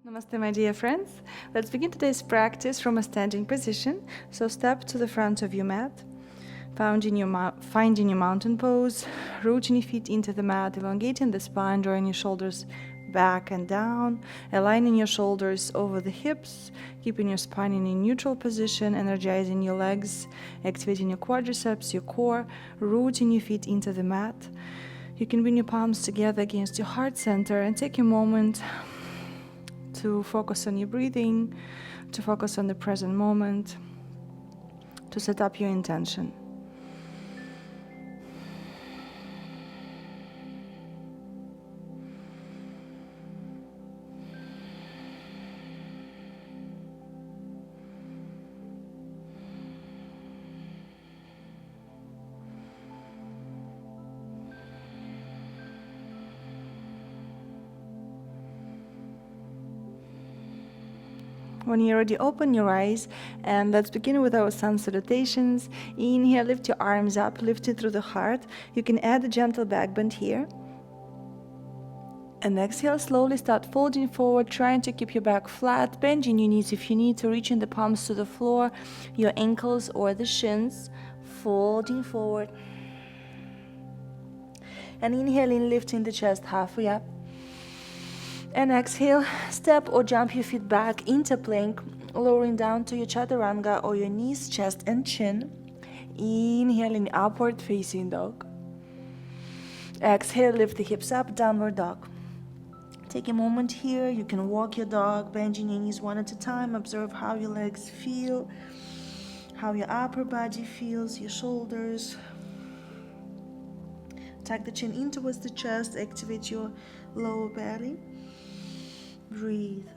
Namaste, my dear friends. Let's begin today's practice from a standing position. So step to the front of your mat, finding your mountain pose, rooting your feet into the mat, elongating the spine, drawing your shoulders back and down, aligning your shoulders over the hips, keeping your spine in a neutral position, energizing your legs, activating your quadriceps, your core, rooting your feet into the mat. You can bring your palms together against your heart center and take a moment to focus on your breathing, to focus on the present moment, to set up your intention. When you're ready, open your eyes and let's begin with our sun salutations. Inhale, lift your arms up, lift it through the heart. You can add a gentle back bend here. And exhale, slowly start folding forward, trying to keep your back flat, bending your knees if you need to, reaching the palms to the floor, your ankles or the shins, folding forward. And inhaling, lifting the chest halfway up. And exhale, step or jump your feet back into plank, lowering down to your chaturanga or your knees, chest and chin. Inhaling, upward facing dog. Exhale, lift the hips up, downward dog. Take a moment here. You can walk your dog, bending your knees one at a time. Observe how your legs feel, how your upper body feels, your shoulders. Tuck the chin in towards the chest, activate your lower belly. Breathe.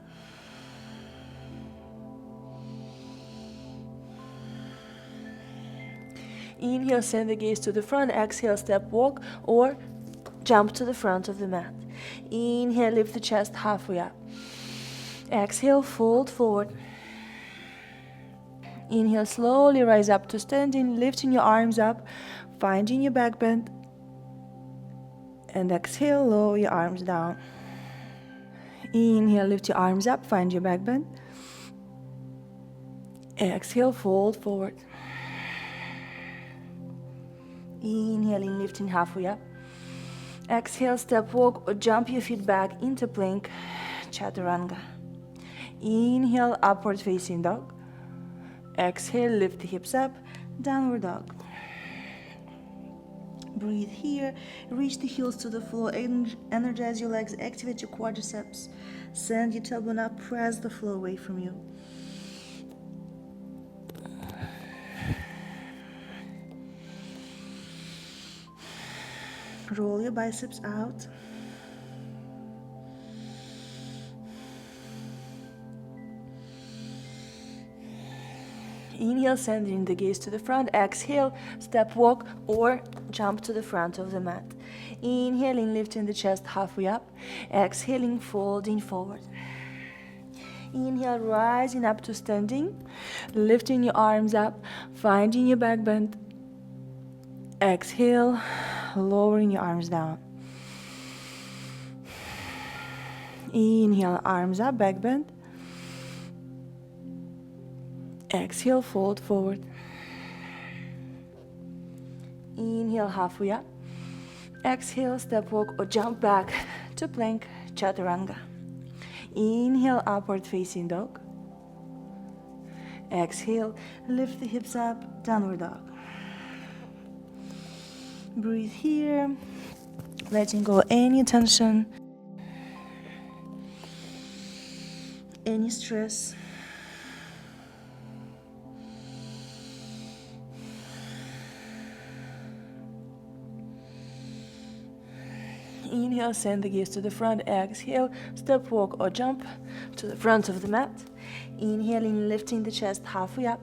Inhale, send the gaze to the front. Exhale, step, walk or jump to the front of the mat. Inhale, lift the chest halfway up. Exhale, fold forward. Inhale, slowly rise up to standing, lifting your arms up, finding your back bend. And exhale, lower your arms down. Inhale, lift your arms up, find your back bend. Exhale, fold forward. Inhaling, lifting halfway up. Exhale, step, walk or jump your feet back into plank, chaturanga. Inhale, upward facing dog. Exhale, lift the hips up, downward dog. Breathe here, reach the heels to the floor, energize your legs, activate your quadriceps. Send your tailbone up, press the floor away from you. Roll your biceps out. Inhale, sending the gaze to the front. Exhale, step, walk or jump to the front of the mat. Inhaling, lifting the chest halfway up. Exhaling, folding forward. Inhale, rising up to standing. Lifting your arms up, finding your back bend. Exhale, lowering your arms down. Inhale, arms up, back bend. Exhale, fold forward. Inhale, halfway up. Exhale, step, walk or jump back to plank, chaturanga. Inhale, upward facing dog. Exhale, lift the hips up, downward dog. Breathe here, letting go any tension, any stress. Inhale, send the gaze to the front. Exhale, step, walk or jump to the front of the mat. Inhaling, lifting the chest halfway up.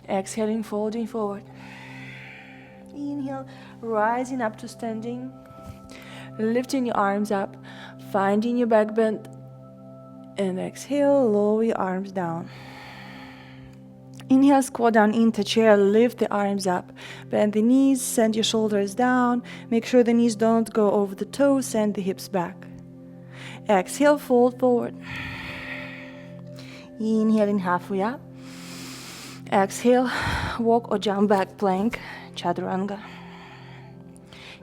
Exhaling, folding forward. Inhale, rising up to standing. Lifting your arms up, finding your back bend. And exhale, lower your arms down. Inhale, squat down into chair, lift the arms up, bend the knees, send your shoulders down, make sure the knees don't go over the toes, send the hips back. Exhale, fold forward. Inhaling halfway up. Exhale, walk or jump back plank, chaturanga.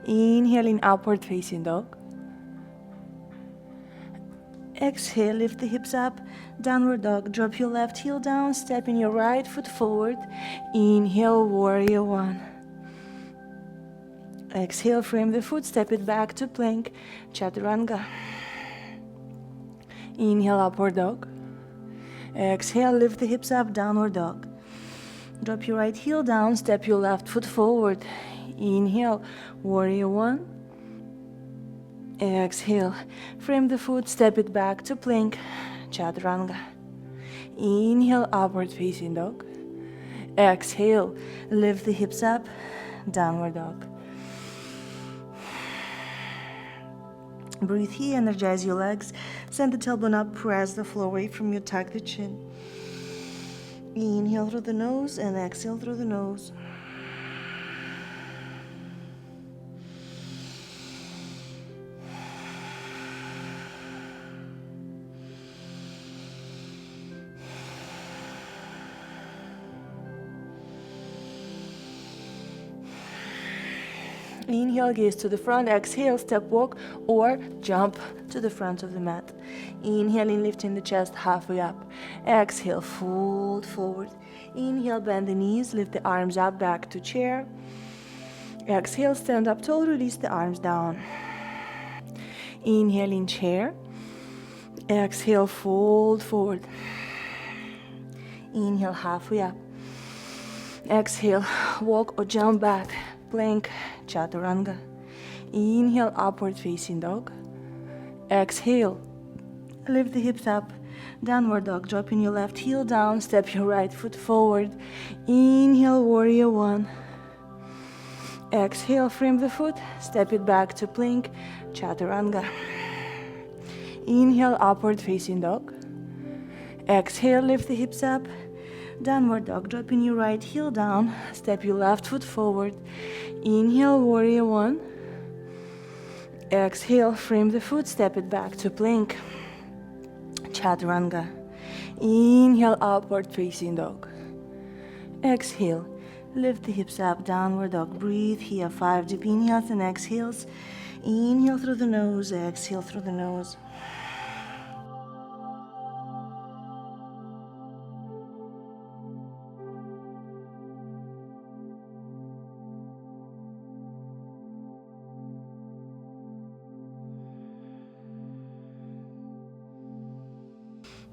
Inhaling upward facing dog. Exhale, lift the hips up, downward dog. Drop your left heel down, stepping your right foot forward. Inhale, warrior one. Exhale, frame the foot, step it back to plank, chaturanga. Inhale, upward dog. Exhale, lift the hips up, downward dog. Drop your right heel down, step your left foot forward. Inhale, warrior one. Exhale, frame the foot, step it back to plank, chaturanga. Inhale, upward facing dog. Exhale, lift the hips up, downward dog. Breathe here, energize your legs. Send the tailbone up, press the floor away from you, tuck the chin. Inhale through the nose and exhale through the nose. Inhale, gaze to the front. Exhale, step walk or jump to the front of the mat. Inhaling, lifting the chest halfway up. Exhale, fold forward. Inhale, bend the knees, lift the arms up, back to chair. Exhale, stand up tall, release the arms down. Inhaling, chair. Exhale, fold forward. Inhale, halfway up. Exhale, walk or jump back. Plank, chaturanga. Inhale, upward facing dog. Exhale, lift the hips up, downward dog. Dropping your left heel down, step your right foot forward. Inhale, warrior one. Exhale, frame the foot, step it back to plank, chaturanga. Inhale, upward facing dog. Exhale, lift the hips up, downward dog. Dropping your right heel down, step your left foot forward. Inhale, warrior one. Exhale, frame the foot, step it back to plank, chaturanga. Inhale, upward facing dog. Exhale, lift the hips up, downward dog. Breathe here, 5 deep inhales and exhales. Inhale through the nose, exhale through the nose.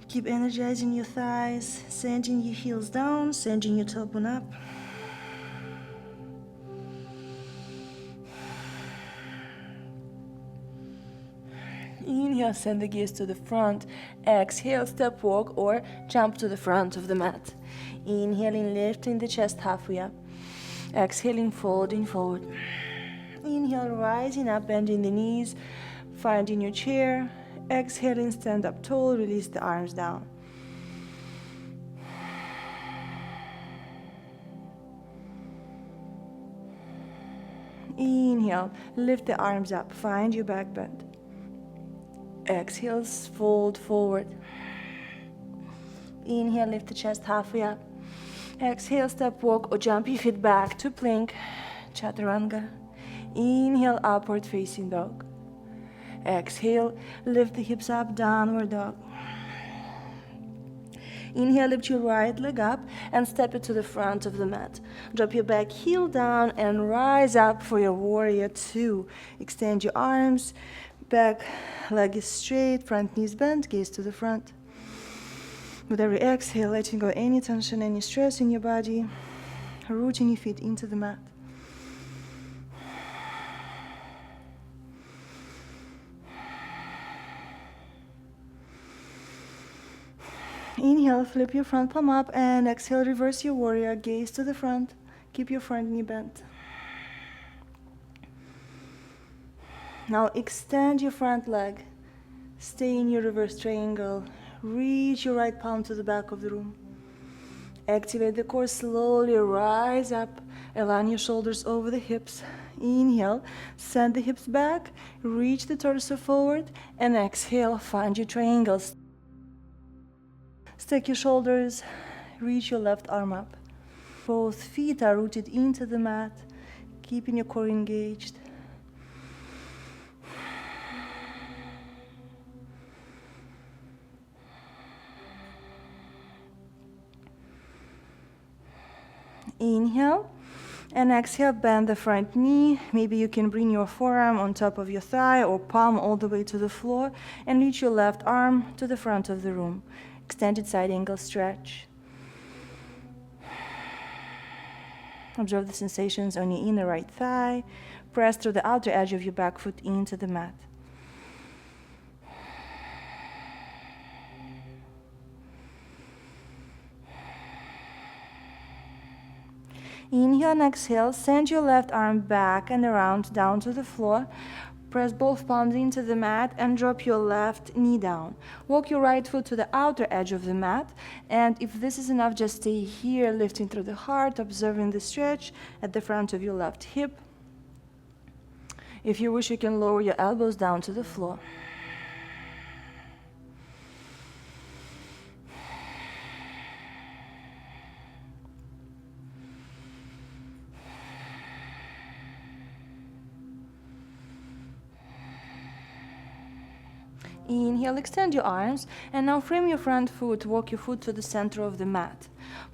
Keep energizing your thighs, sending your heels down, sending your tailbone up. Inhale, send the gaze to the front. Exhale, step walk or jump to the front of the mat. Inhaling, lifting the chest halfway up. Exhaling, folding forward. Inhale, rising up, bending the knees, finding your chair. Exhaling, stand up tall, release the arms down. Inhale, lift the arms up, find your back bend. Exhale, fold forward. Inhale, lift the chest halfway up. Exhale, step walk or jump your feet back to plank, chaturanga. Inhale, upward facing dog. Exhale, lift the hips up, downward dog. Inhale, lift your right leg up and step it to the front of the mat. Drop your back heel down and rise up for your warrior two. Extend your arms, back leg is straight, front knees bent, gaze to the front. With every exhale, letting go any tension, any stress in your body, rooting your feet into the mat. Inhale, flip your front palm up and exhale, reverse your warrior, gaze to the front. Keep your front knee bent. Now extend your front leg. Stay in your reverse triangle. Reach your right palm to the back of the room. Activate the core, slowly rise up. Align your shoulders over the hips. Inhale, send the hips back, reach the torso forward, and exhale, find your triangles. Stack your shoulders, reach your left arm up. Both feet are rooted into the mat, keeping your core engaged. Inhale, and exhale, bend the front knee. Maybe you can bring your forearm on top of your thigh or palm all the way to the floor and reach your left arm to the front of the room. Extended side angle stretch. Observe the sensations on your inner right thigh. Press through the outer edge of your back foot into the mat. Inhale and exhale, send your left arm back and around down to the floor. Press both palms into the mat and drop your left knee down. Walk your right foot to the outer edge of the mat, and if this is enough, just stay here, lifting through the heart, observing the stretch at the front of your left hip. If you wish, you can lower your elbows down to the floor. Inhale, extend your arms, and now frame your front foot, walk your foot to the center of the mat.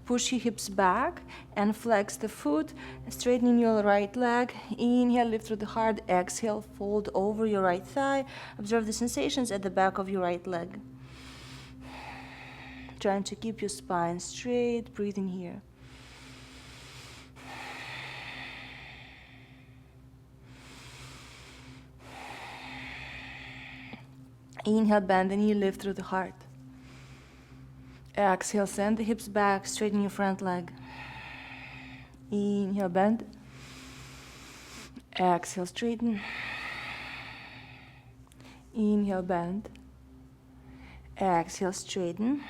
Push your hips back and flex the foot, straightening your right leg. Inhale, lift through the heart. Exhale, fold over your right thigh. Observe the sensations at the back of your right leg. Trying to keep your spine straight, breathing here. Inhale, bend the knee, lift through the heart. Exhale, send the hips back, straighten your front leg. Inhale, bend. Exhale, straighten. Inhale, bend. Exhale, straighten.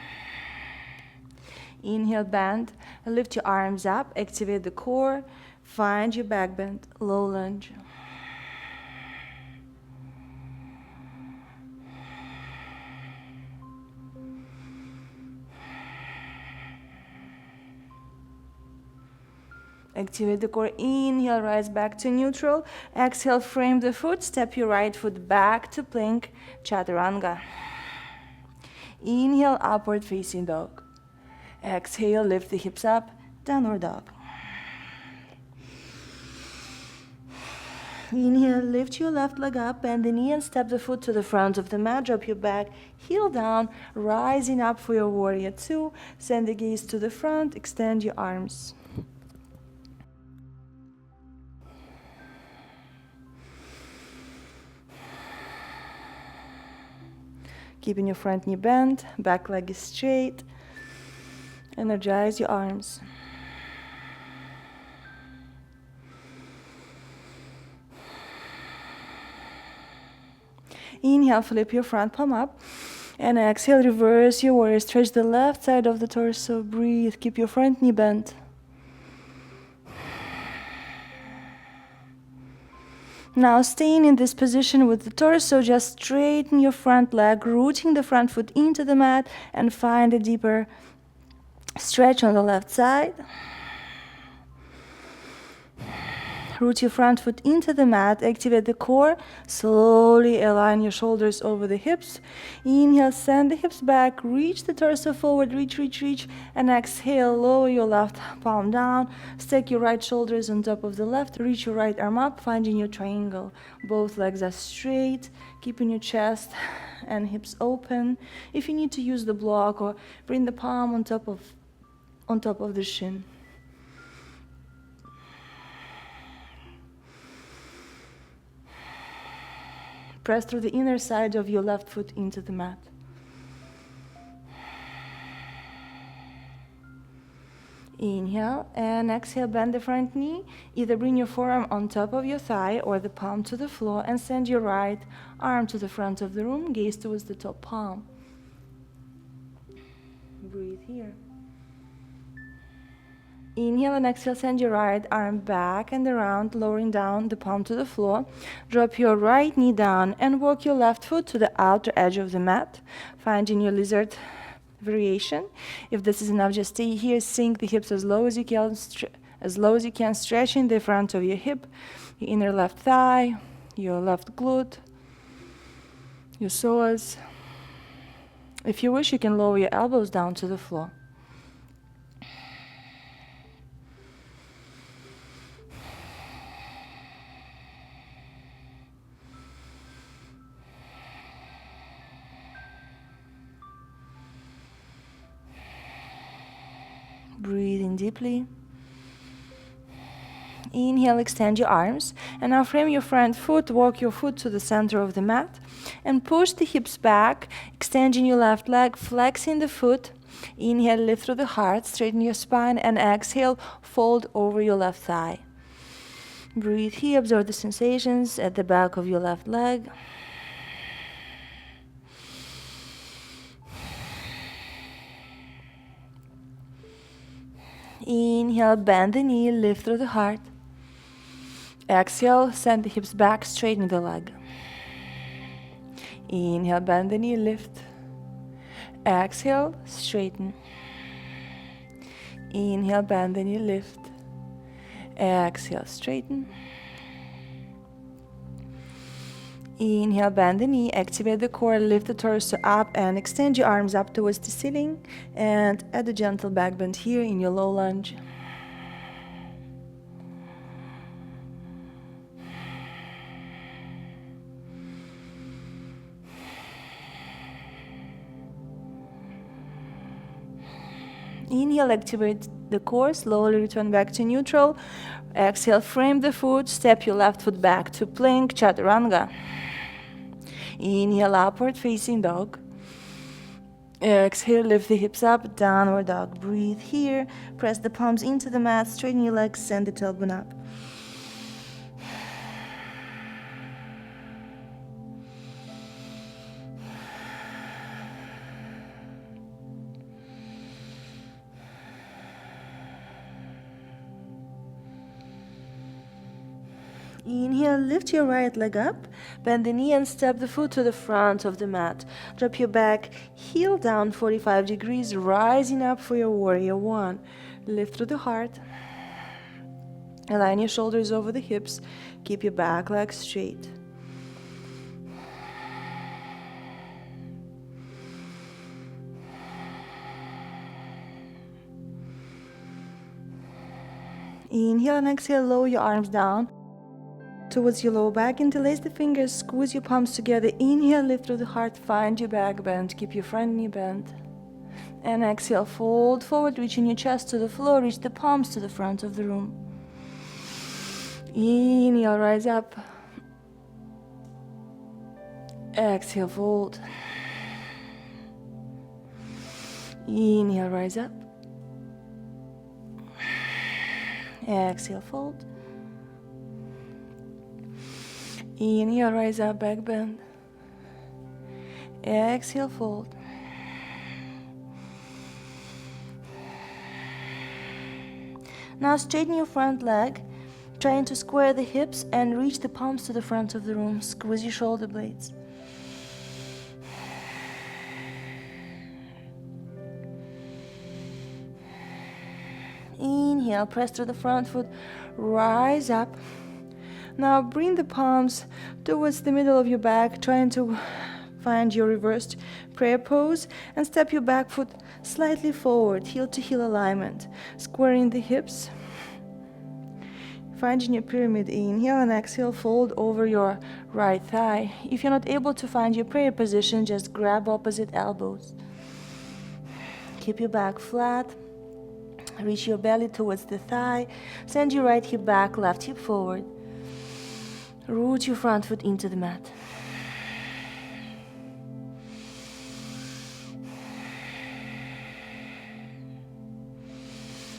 Inhale, bend. Lift your arms up, activate the core. Find your back bend, low lunge. Activate the core. Inhale, rise back to neutral. Exhale, frame the foot. Step your right foot back to plank, chaturanga. Inhale, upward facing dog. Exhale, lift the hips up, downward dog. Inhale, lift your left leg up, bend the knee and step the foot to the front of the mat. Drop your back, heel down, rising up for your warrior two. Send the gaze to the front, extend your arms. Keeping your front knee bent, back leg is straight. Energize your arms. Inhale, flip your front palm up. And exhale, reverse your warrior. Stretch the left side of the torso. Breathe. Keep your front knee bent. Now, staying in this position with the torso, just straighten your front leg, rooting the front foot into the mat, and find a deeper stretch on the left side. Root your front foot into the mat, activate the core, slowly align your shoulders over the hips. Inhale, send the hips back, reach the torso forward, reach, and exhale, lower your left palm down, stack your right shoulders on top of the left, reach your right arm up, finding your triangle. Both legs are straight, keeping your chest and hips open. If you need to use the block, or bring the palm on top of the shin. Press through the inner side of your left foot into the mat. Inhale and exhale, bend the front knee. Either bring your forearm on top of your thigh or the palm to the floor and send your right arm to the front of the room, gaze towards the top palm. Breathe here. Inhale and exhale, send your right arm back and around, lowering down the palm to the floor. Drop your right knee down and walk your left foot to the outer edge of the mat, finding your lizard variation. If this is enough, just stay here, sink the hips as low as you can, stretching the front of your hip, your inner left thigh, your left glute, your psoas. If you wish, you can lower your elbows down to the floor. Breathe in deeply. Inhale, extend your arms, and now frame your front foot, walk your foot to the center of the mat, and push the hips back, extending your left leg, flexing the foot. Inhale, lift through the heart, straighten your spine, and exhale, fold over your left thigh. Breathe here, absorb the sensations at the back of your left leg. Inhale, bend the knee, lift through the heart. Exhale, send the hips back, straighten the leg. Inhale, bend the knee, lift. Exhale, straighten. Inhale, bend the knee, lift. Exhale, straighten. Inhale, bend the knee, activate the core, lift the torso up and extend your arms up towards the ceiling, and add a gentle back bend here in your low lunge. Inhale, activate the core, slowly return back to neutral. Exhale, frame the foot, step your left foot back to plank, chaturanga. Inhale, upward facing dog. Exhale, lift the hips up, downward dog. Breathe here, press the palms into the mat, straighten your legs, send the tailbone up. Inhale, lift your right leg up, bend the knee and step the foot to the front of the mat. Drop your back, heel down 45 degrees, rising up for your warrior one. Lift through the heart. Align your shoulders over the hips. Keep your back leg straight. Inhale and exhale, lower your arms down towards your lower back, interlace the fingers, squeeze your palms together. Inhale, lift through the heart, find your back bend, keep your front knee bent. And exhale, fold forward, reaching your chest to the floor, reach the palms to the front of the room. Inhale, rise up. Exhale, fold. Inhale, rise up. Exhale, fold. Inhale, rise up, back bend. Exhale, fold. Now straighten your front leg, trying to square the hips and reach the palms to the front of the room. Squeeze your shoulder blades. Inhale, press through the front foot, rise up. Now bring the palms towards the middle of your back, trying to find your reversed prayer pose, and step your back foot slightly forward, heel to heel alignment, squaring the hips. Finding your pyramid, inhale and exhale, fold over your right thigh. If you're not able to find your prayer position, just grab opposite elbows. Keep your back flat. Reach your belly towards the thigh. Send your right hip back, left hip forward. Root your front foot into the mat.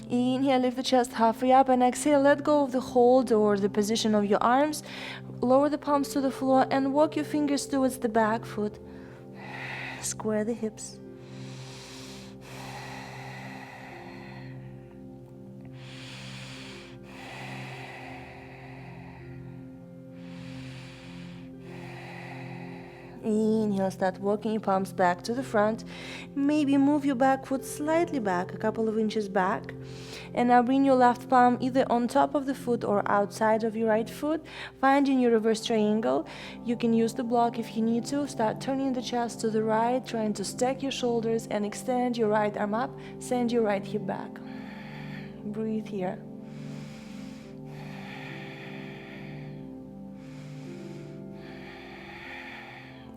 Inhale, lift the chest halfway up, and exhale, let go of the hold or the position of your arms. Lower the palms to the floor and walk your fingers towards the back foot. Square the hips. Inhale, start walking your palms back to the front. Maybe move your back foot slightly back, a couple of inches back. And now bring your left palm either on top of the foot or outside of your right foot. Finding your reverse triangle. You can use the block if you need to. Start turning the chest to the right, trying to stack your shoulders and extend your right arm up. Send your right hip back. Breathe here.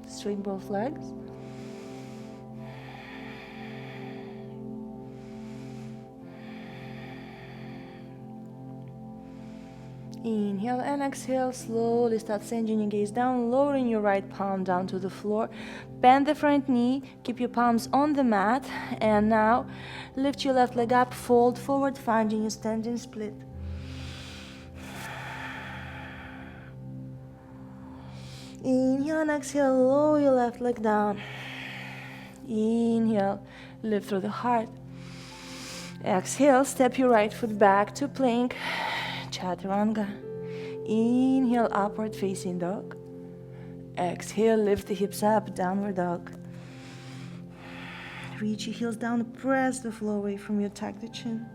Straighten both legs. Inhale and exhale. Slowly start sending your gaze down, lowering your right palm down to the floor. Bend the front knee, keep your palms on the mat, and now lift your left leg up, fold forward, finding your standing split. Inhale and exhale, lower your left leg down. Inhale, lift through the heart. Exhale, step your right foot back to plank, chaturanga. Inhale, upward facing dog. Exhale, lift the hips up, downward dog. Reach your heels down, press the floor away from you, tuck the chin.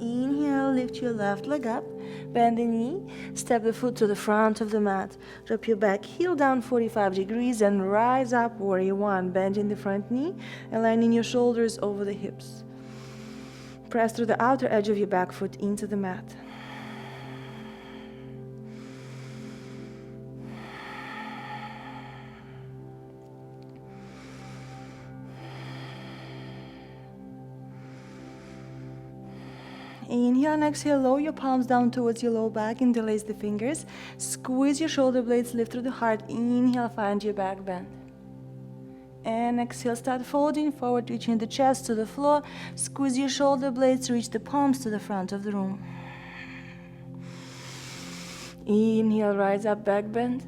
Inhale, lift your left leg up, bend the knee, step the foot to the front of the mat. Drop your back heel down 45 degrees and rise up, warrior one. Bending the front knee, aligning your shoulders over the hips. Press through the outer edge of your back foot into the mat. Inhale and exhale, lower your palms down towards your low back, interlace the fingers. Squeeze your shoulder blades, lift through the heart. Inhale, find your back bend. And exhale, start folding forward, reaching the chest to the floor. Squeeze your shoulder blades, reach the palms to the front of the room. Inhale, rise up, back bend.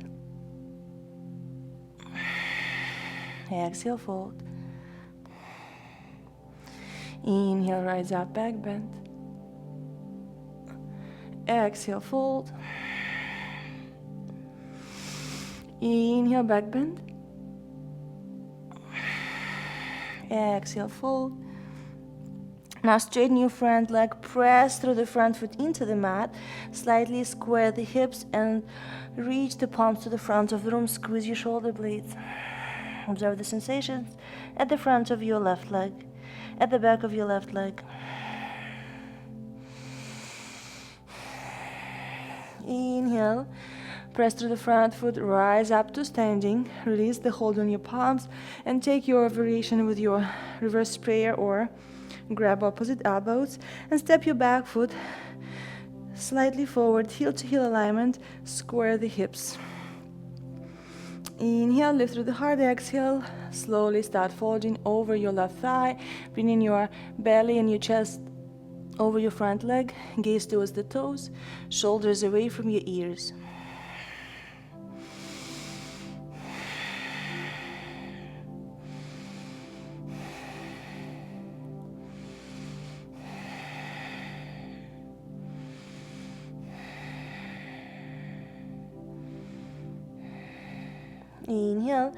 Exhale, fold. Inhale, rise up, back bend. Exhale, fold. Inhale, back bend. Exhale, fold. Now straighten your front leg, press through the front foot into the mat, slightly square the hips and reach the palms to the front of the room. Squeeze your shoulder blades. Observe the sensations at the front of your left leg, at the back of your left leg. Inhale, press through the front foot, rise up to standing, release the hold on your palms, and take your variation with your reverse prayer or grab opposite elbows and step your back foot slightly forward, heel to heel alignment, square the hips. Inhale, lift through the heart, exhale, slowly start folding over your left thigh, bringing your belly and your chest over your front leg, gaze towards the toes, shoulders away from your ears. Inhale,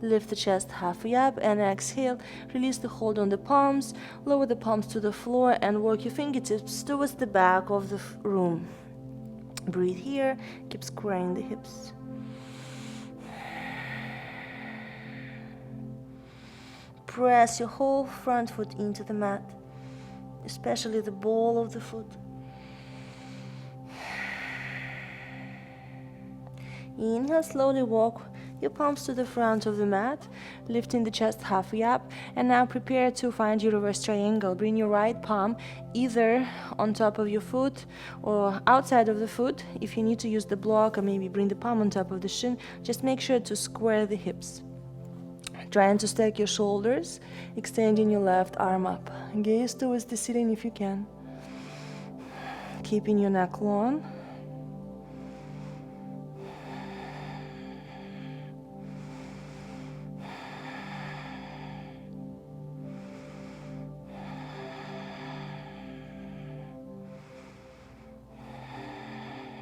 lift the chest halfway up and exhale, release the hold on the palms, lower the palms to the floor and work your fingertips towards the back of the room. Breathe here, keep squaring the hips. Press your whole front foot into the mat, especially the ball of the foot. Inhale, slowly walk your palms to the front of the mat, lifting the chest halfway up, and now prepare to find your reverse triangle. Bring your right palm either on top of your foot or outside of the foot. If you need to use the block or maybe bring the palm on top of the shin, just make sure to square the hips. Trying to stack your shoulders, extending your left arm up. Gaze towards the ceiling if you can. Keeping your neck long.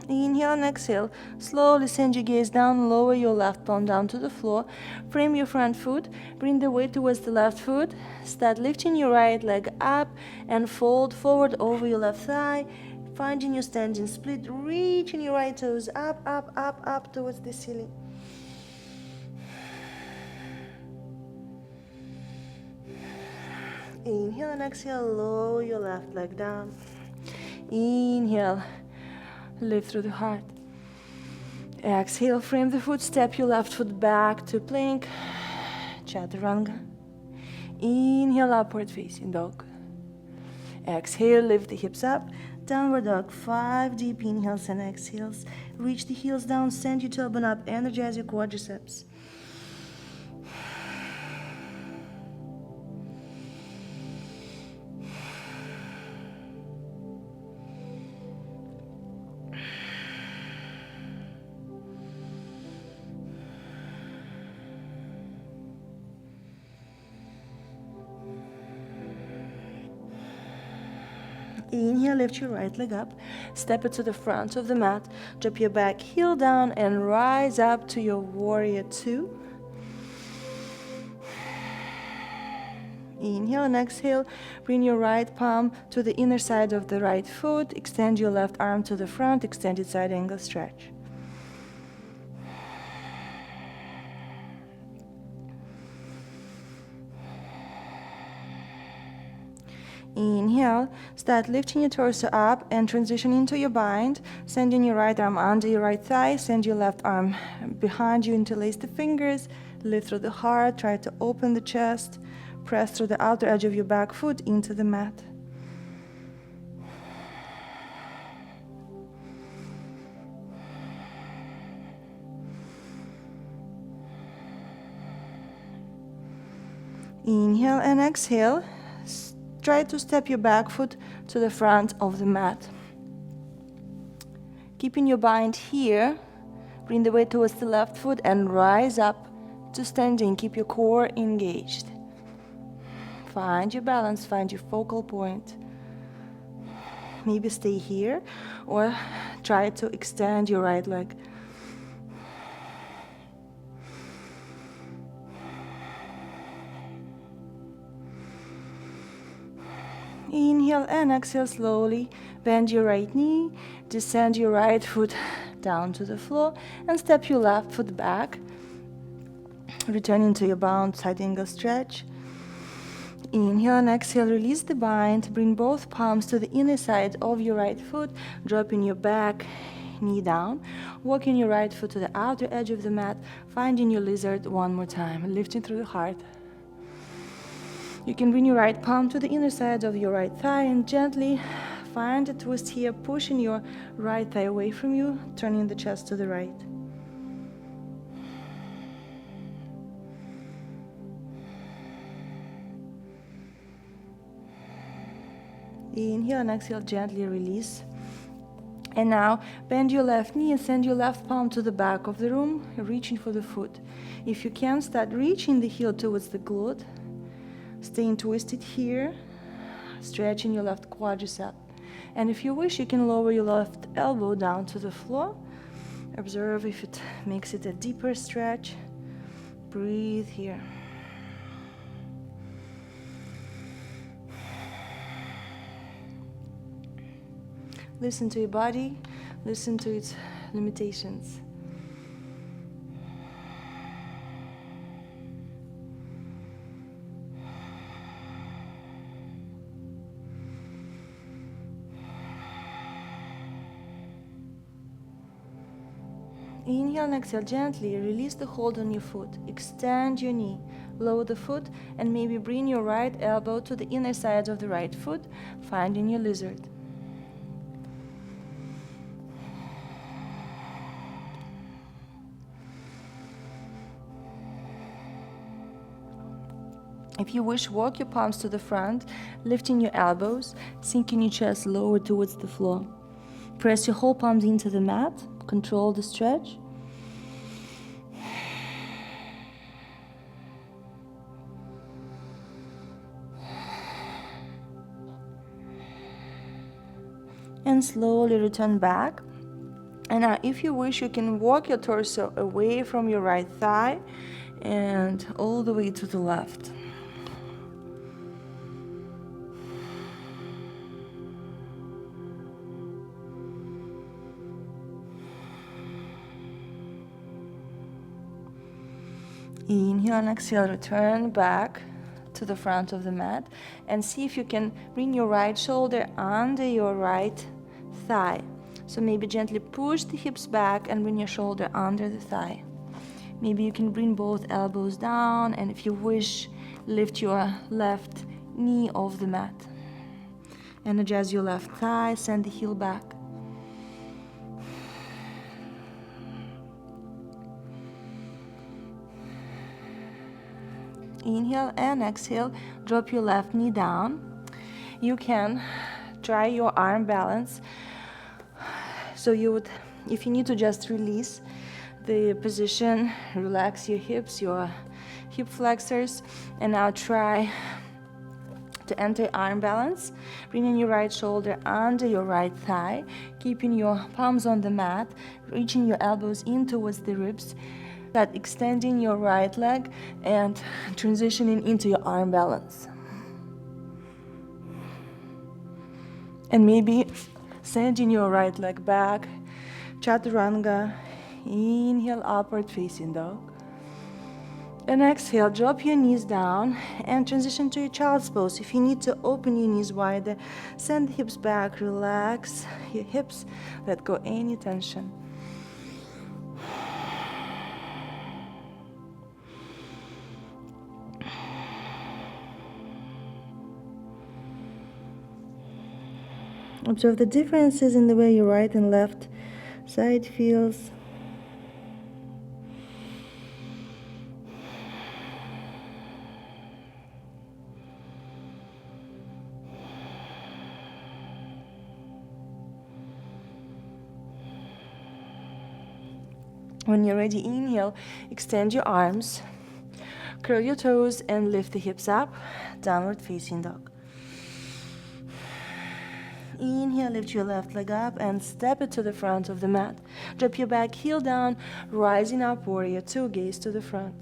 Inhale and exhale. Slowly send your gaze down, lower your left palm down to the floor. Frame your front foot, bring the weight towards the left foot. Start lifting your right leg up and fold forward over your left thigh. Finding your standing split, reaching your right toes up, up, up, up towards the ceiling. Inhale and exhale, lower your left leg down. Inhale, lift through the heart. Exhale, frame the foot, step your left foot back to plank, chaturanga. Inhale, upward facing dog. Exhale, lift the hips up, downward dog. 5 deep inhales and exhales. Reach the heels down, send your tailbone up, energize your quadriceps. Inhale, lift your right leg up, step it to the front of the mat, drop your back heel down and rise up to your warrior 2. Inhale and exhale, bring your right palm to the inner side of the right foot, extend your left arm to the front, extended side angle stretch. Inhale, start lifting your torso up and transition into your bind, sending your right arm under your right thigh, send your left arm behind you, interlace the fingers, lift through the heart, try to open the chest, press through the outer edge of your back foot into the mat. Inhale and exhale. Try to step your back foot to the front of the mat. Keeping your bind here, bring the weight towards the left foot and rise up to standing. Keep your core engaged. Find your balance, find your focal point. Maybe stay here or try to extend your right leg. Inhale and exhale slowly. Bend your right knee, descend your right foot down to the floor and step your left foot back. Returning to your bound side angle stretch. Inhale and exhale, release the bind. Bring both palms to the inner side of your right foot, dropping your back knee down. Walking your right foot to the outer edge of the mat, finding your lizard one more time, lifting through the heart. You can bring your right palm to the inner side of your right thigh and gently find a twist here, pushing your right thigh away from you, turning the chest to the right. Inhale and exhale, gently release. And now bend your left knee and send your left palm to the back of the room, reaching for the foot. If you can, start reaching the heel towards the glute. Staying twisted here, stretching your left quadricep. And if you wish, you can lower your left elbow down to the floor. Observe if it makes it a deeper stretch. Breathe here. Listen to your body, listen to its limitations. Inhale and exhale gently, release the hold on your foot, extend your knee, lower the foot and maybe bring your right elbow to the inner side of the right foot, finding your lizard. If you wish, walk your palms to the front, lifting your elbows, sinking your chest lower towards the floor. Press your whole palms into the mat, control the stretch. And slowly return back. And now, if you wish, you can walk your torso away from your right thigh and all the way to the left. Inhale and exhale, return back to the front of the mat and see if you can bring your right shoulder under your right thigh. So maybe gently push the hips back and bring your shoulder under the thigh. Maybe you can bring both elbows down, and if you wish, lift your left knee off the mat. Energize your left thigh, send the heel back. Inhale and exhale, drop your left knee down. You can try your arm balance. So you would, if you need to just release the position, relax your hips, your hip flexors, and now try to enter arm balance, bringing your right shoulder under your right thigh, keeping your palms on the mat, reaching your elbows in towards the ribs, that extending your right leg and transitioning into your arm balance. And maybe sending your right leg back, chaturanga, inhale, upward facing dog. And exhale, drop your knees down and transition to your child's pose. If you need to open your knees wider, send the hips back, relax your hips, let go any tension. Observe the differences in the way your right and left side feels. When you're ready, inhale, extend your arms, curl your toes and lift the hips up, downward facing dog. Inhale, lift your left leg up and step it to the front of the mat. Drop your back heel down, rising up, warrior two, gaze to the front.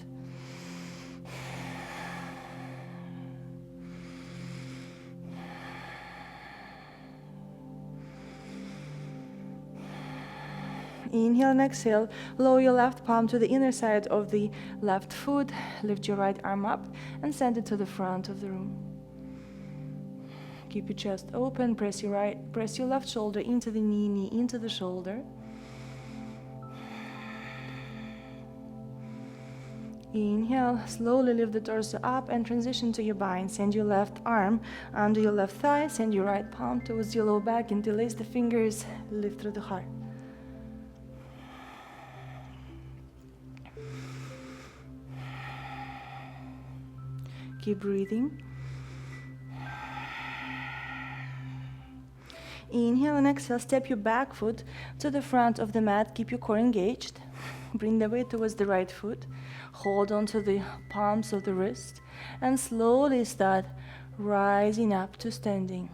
Inhale and exhale, lower your left palm to the inner side of the left foot, lift your right arm up and send it to the front of the room. Keep your chest open, press your left shoulder into the knee, knee into the shoulder. Inhale, slowly lift the torso up and transition to your bind. Send your left arm under your left thigh, send your right palm towards your low back, interlace the fingers, lift through the heart. Keep breathing. Inhale and exhale, step your back foot to the front of the mat, keep your core engaged. Bring the weight towards the right foot. Hold on to the palms of the wrist and slowly start rising up to standing.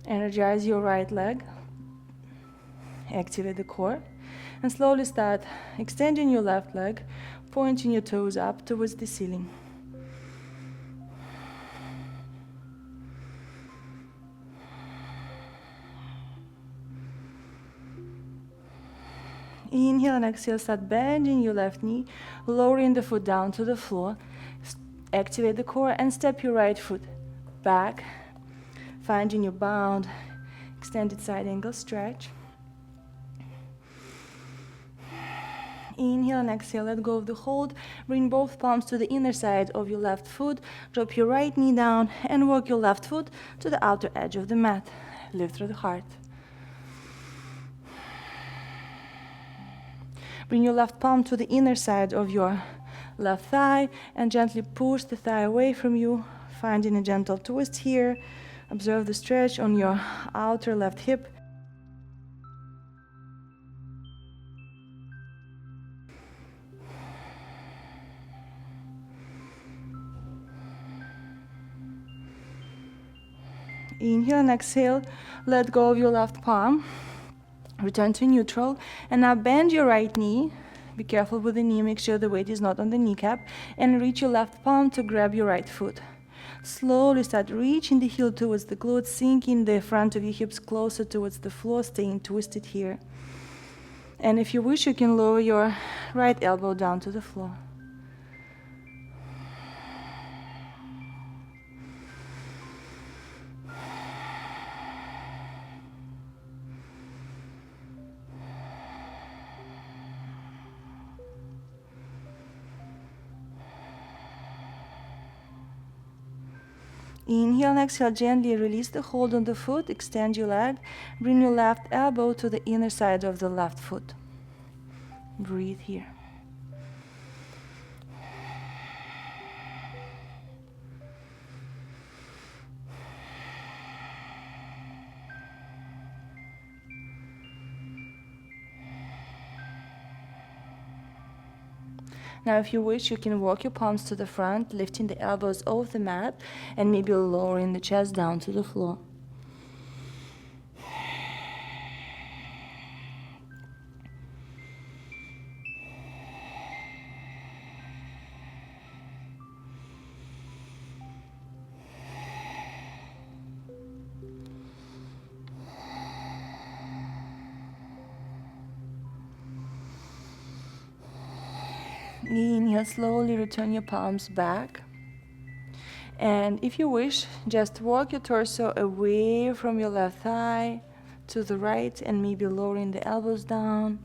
Energize your right leg. Activate the core and slowly start extending your left leg, pointing your toes up towards the ceiling. Inhale and exhale, start bending your left knee, lowering the foot down to the floor. Activate the core and step your right foot back, finding your bound, extended side angle stretch. Inhale and exhale, let go of the hold. Bring both palms to the inner side of your left foot. Drop your right knee down and walk your left foot to the outer edge of the mat. Lift through the heart. Bring your left palm to the inner side of your left thigh and gently push the thigh away from you, finding a gentle twist here. Observe the stretch on your outer left hip. Inhale and exhale, let go of your left palm, return to neutral, and now bend your right knee. Be careful with the knee, make sure the weight is not on the kneecap, and reach your left palm to grab your right foot. Slowly start reaching the heel towards the glutes, sinking the front of your hips closer towards the floor, staying twisted here. And if you wish, you can lower your right elbow down to the floor. Inhale and exhale, gently release the hold on the foot, extend your leg, bring your left elbow to the inner side of the left foot. Breathe here. Now, if you wish, you can walk your palms to the front, lifting the elbows off the mat, and maybe lowering the chest down to the floor. Inhale, slowly return your palms back. And if you wish, just walk your torso away from your left thigh to the right and maybe lowering the elbows down.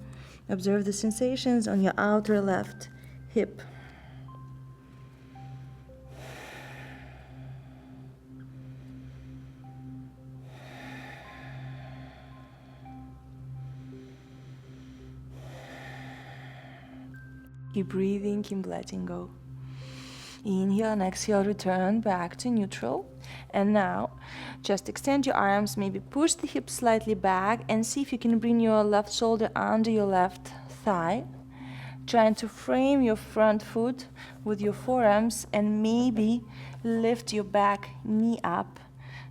Observe the sensations on your outer left hip. Keep breathing, keep letting go. Inhale and exhale, return back to neutral. And now, just extend your arms, maybe push the hips slightly back and see if you can bring your left shoulder under your left thigh. Trying to frame your front foot with your forearms and maybe lift your back knee up.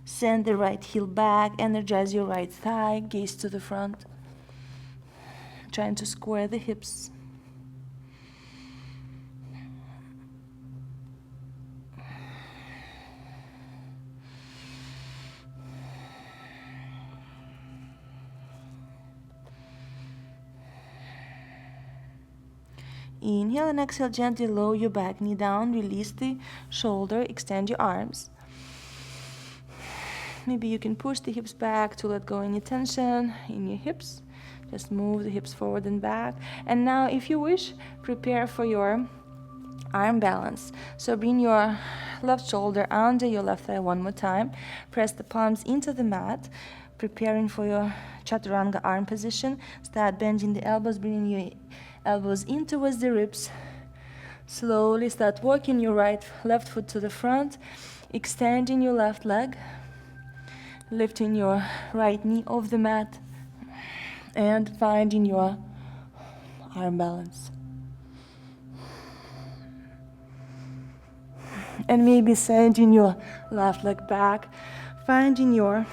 Send the right heel back, energize your right thigh, gaze to the front. Trying to square the hips. Inhale and exhale, gently lower your back knee down, release the shoulder, extend your arms. Maybe you can push the hips back to let go any tension in your hips. Just move the hips forward and back. And now, if you wish, prepare for your arm balance. So bring your left shoulder under your left thigh one more time. Press the palms into the mat, preparing for your chaturanga arm position. Start bending the elbows, bringing your elbows in towards the ribs. Slowly start walking your left foot to the front, extending your left leg, lifting your right knee off the mat, and finding your arm balance. And maybe sending your left leg back, finding your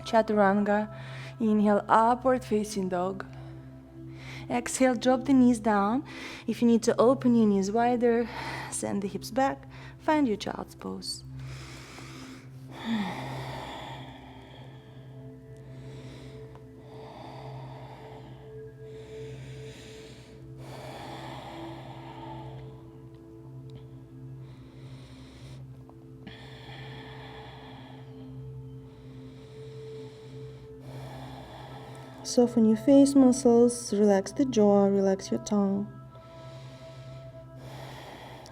chaturanga. Inhale, upward facing dog. Exhale, drop the knees down. If you need to open your knees wider, send the hips back. Find your child's pose. Soften your face muscles, relax the jaw, relax your tongue.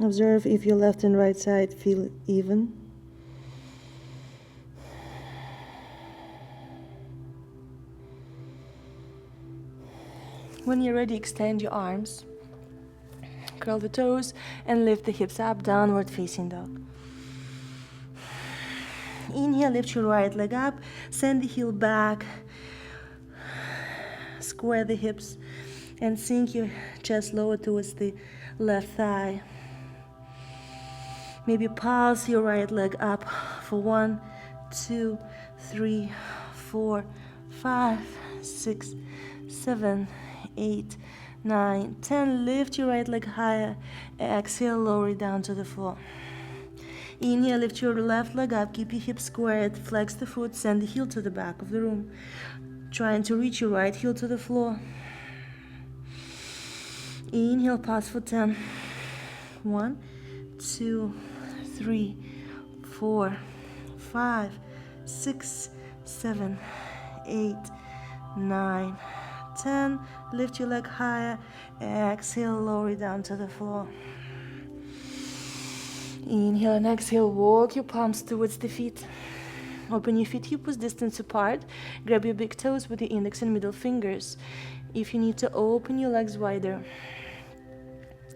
Observe if your left and right side feel even. When you're ready, extend your arms, curl the toes, and lift the hips up, downward facing dog. Inhale, lift your right leg up, send the heel back, square the hips, and sink your chest lower towards the left thigh. Maybe pulse your right leg up for 1, 2, 3, 4, 5, 6, 7, 8, 9, 10. Lift your right leg higher. Exhale, lower it down to the floor. Inhale, lift your left leg up. Keep your hips squared. Flex the foot. Send the heel to the back of the room. Trying to reach your right heel to the floor. Inhale, pause for 10. 1, 2, 3, 4, 5, 6, 7, 8, 9, 10. Lift your leg higher. Exhale, lower it down to the floor. Inhale and exhale, walk your palms towards the feet. Open your feet hip width distance apart. Grab your big toes with your index and middle fingers. If you need to, open your legs wider.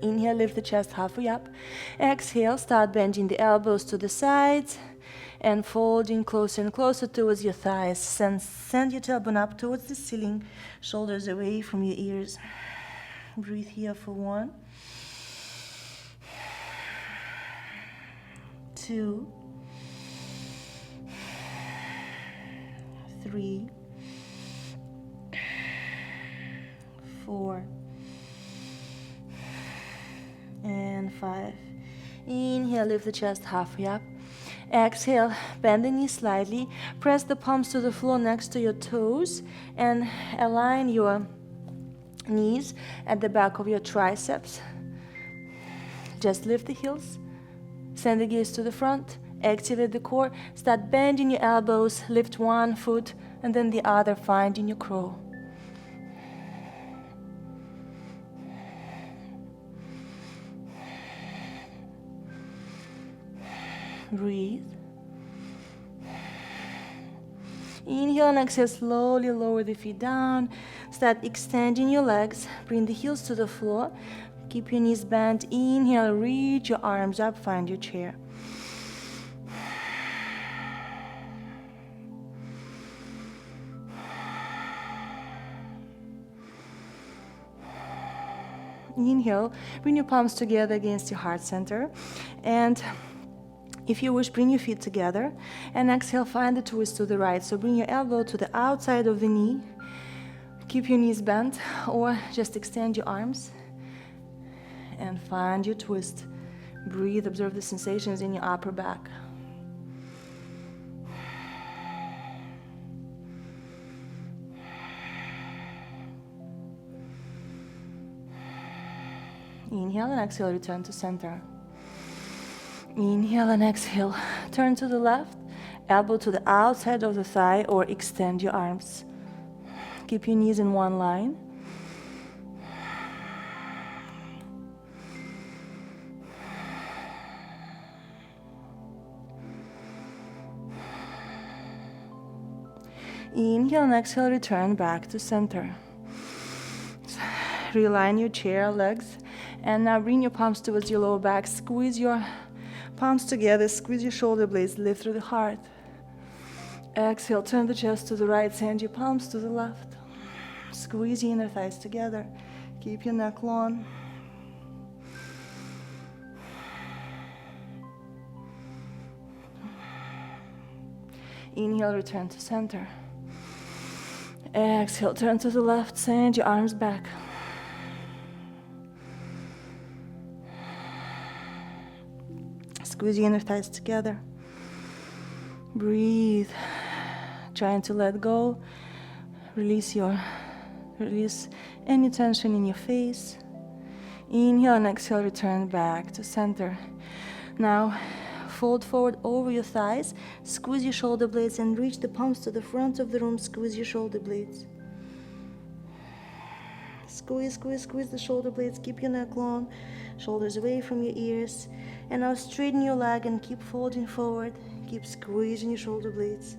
Inhale, lift the chest halfway up. Exhale, start bending the elbows to the sides and folding closer and closer towards your thighs. Send your tailbone up towards the ceiling, shoulders away from your ears. Breathe here for 1, 2, 3, 4, and 5. Inhale, lift the chest halfway up. Exhale, bend the knees slightly. Press the palms to the floor next to your toes and align your knees at the back of your triceps. Just lift the heels. Send the gaze to the front. Activate the core. Start bending your elbows. Lift one foot and then the other, finding your crow. Breathe. Inhale and exhale, slowly lower the feet down. Start extending your legs. Bring the heels to the floor. Keep your knees bent. Inhale, reach your arms up, find your chair. Inhale, bring your palms together against your heart center. And if you wish, bring your feet together. And exhale, find the twist to the right. So bring your elbow to the outside of the knee. Keep your knees bent or just extend your arms. And find your twist. Breathe, observe the sensations in your upper back. Inhale and exhale, return to center. Inhale and exhale, turn to the left, elbow to the outside of the thigh or extend your arms. Keep your knees in one line. Inhale and exhale, return back to center. Realign your chair, legs, and now bring your palms towards your lower back. Squeeze your palms together, squeeze your shoulder blades, lift through the heart. Exhale, turn the chest to the right, send your palms to the left. Squeeze your inner thighs together. Keep your neck long. Inhale, return to center. Exhale, turn to the left, send your arms back. Squeeze your inner thighs together. Breathe. Trying to let go. Release any tension in your face. Inhale and exhale, return back to center. Now, fold forward over your thighs, squeeze your shoulder blades and reach the palms to the front of the room. Squeeze your shoulder blades. Squeeze, squeeze, squeeze the shoulder blades. Keep your neck long, shoulders away from your ears. And now straighten your leg and keep folding forward. Keep squeezing your shoulder blades.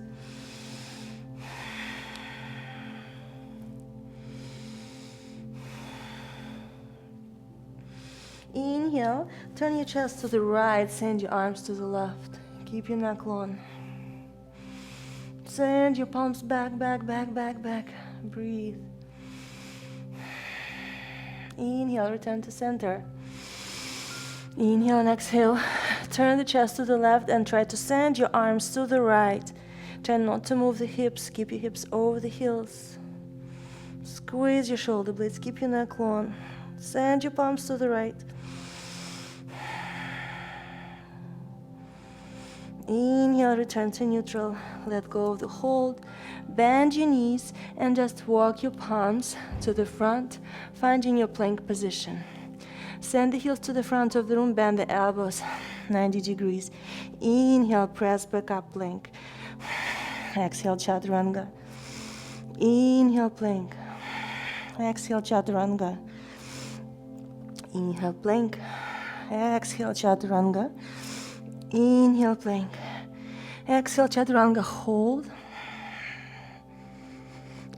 Inhale, turn your chest to the right, send your arms to the left. Keep your neck long. Send your palms back, back, back, back, back. Breathe. Inhale, return to center. Inhale and exhale. Turn the chest to the left and try to send your arms to the right. Try not to move the hips. Keep your hips over the heels. Squeeze your shoulder blades. Keep your neck long. Send your palms to the right. Inhale, return to neutral. Let go of the hold. Bend your knees and just walk your palms to the front, finding your plank position. Send the heels to the front of the room, bend the elbows 90 degrees. Inhale, press back up, plank. Exhale, chaturanga. Inhale, plank. Exhale, chaturanga. Inhale, plank. Exhale, chaturanga. Inhale, plank. Exhale, chaturanga, hold.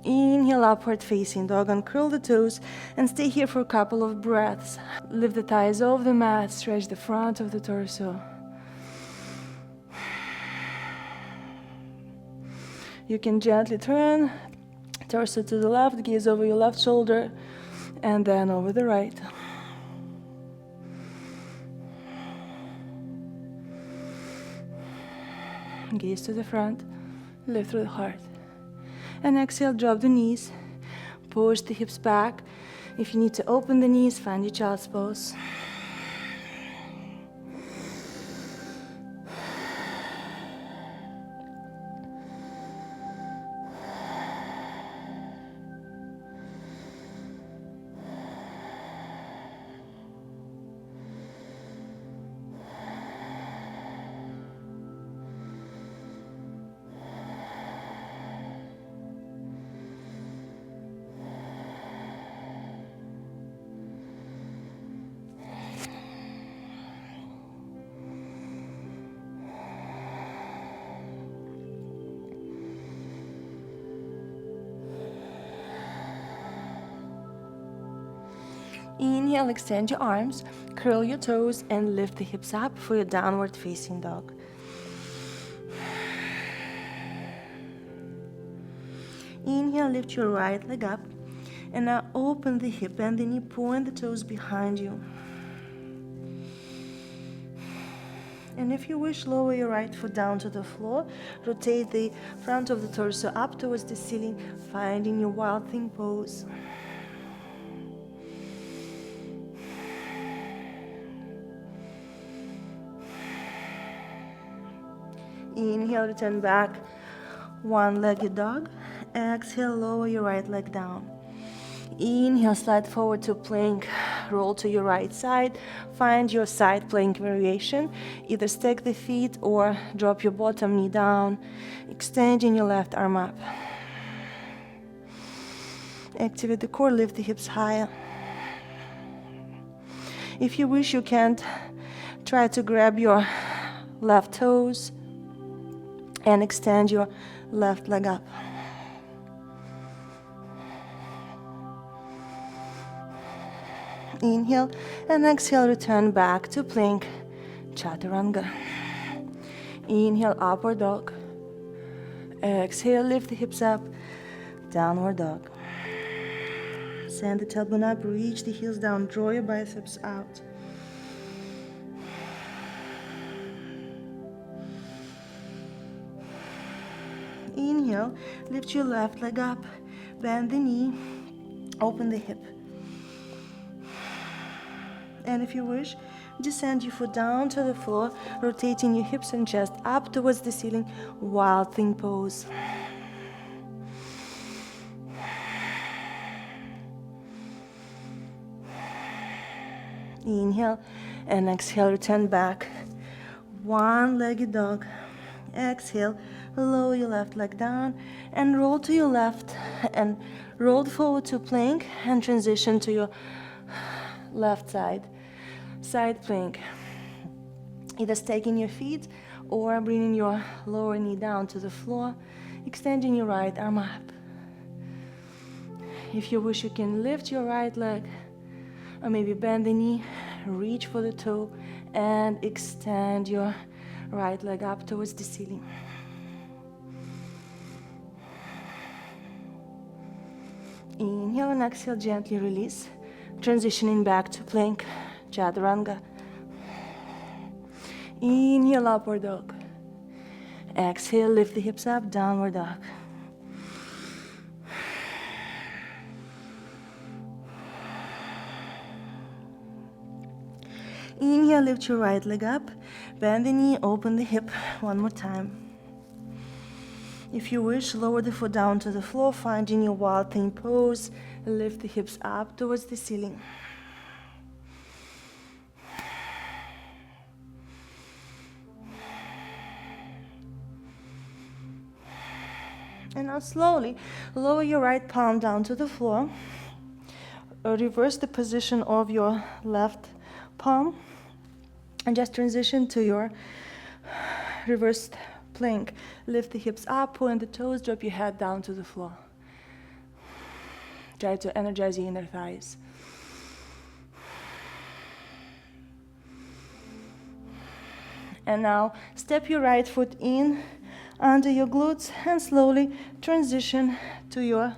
Inhale, upward facing dog, uncurl the toes and stay here for a couple of breaths. Lift the thighs off the mat, stretch the front of the torso. You can gently turn torso to the left, gaze over your left shoulder, and then over the right. Gaze to the front, lift through the heart. And exhale, drop the knees, push the hips back. If you need to open the knees, find your child's pose. Inhale, extend your arms, curl your toes, and lift the hips up for your downward facing dog. Inhale, lift your right leg up, and now open the hip, bend the knee, point the toes behind you. And if you wish, lower your right foot down to the floor, rotate the front of the torso up towards the ceiling, finding your wild thing pose. Inhale, return back, one-legged dog. Exhale, lower your right leg down. Inhale, slide forward to plank, roll to your right side. Find your side plank variation. Either stack the feet or drop your bottom knee down, extending your left arm up. Activate the core, lift the hips higher. If you wish, you can try to grab your left toes and extend your left leg up. Inhale and exhale, return back to plank, chaturanga. Inhale, upward dog. Exhale, lift the hips up, downward dog. Send the tailbone up, reach the heels down, draw your biceps out. Inhale, lift your left leg up, bend the knee, open the hip. And if you wish, descend your foot down to the floor, rotating your hips and chest up towards the ceiling, wild thing pose. Inhale and exhale, return back, one-legged dog. Exhale, lower your left leg down and roll to your left and roll forward to plank and transition to your left side plank. Either staking your feet or bringing your lower knee down to the floor, extending your right arm up. If you wish, you can lift your right leg or maybe bend the knee, reach for the toe and extend your right leg up towards the ceiling. Inhale and exhale, gently release, transitioning back to plank, chaturanga. Inhale, upward dog. Exhale, lift the hips up, downward dog. Inhale, lift your right leg up, bend the knee, open the hip. One more time. If you wish, lower the foot down to the floor, finding your wild thing pose. Lift the hips up towards the ceiling. And now slowly lower your right palm down to the floor. Reverse the position of your left palm and just transition to your reversed plank. Lift the hips up, point the toes, drop your head down to the floor. Try to energize your inner thighs. And now step your right foot in under your glutes and slowly transition to your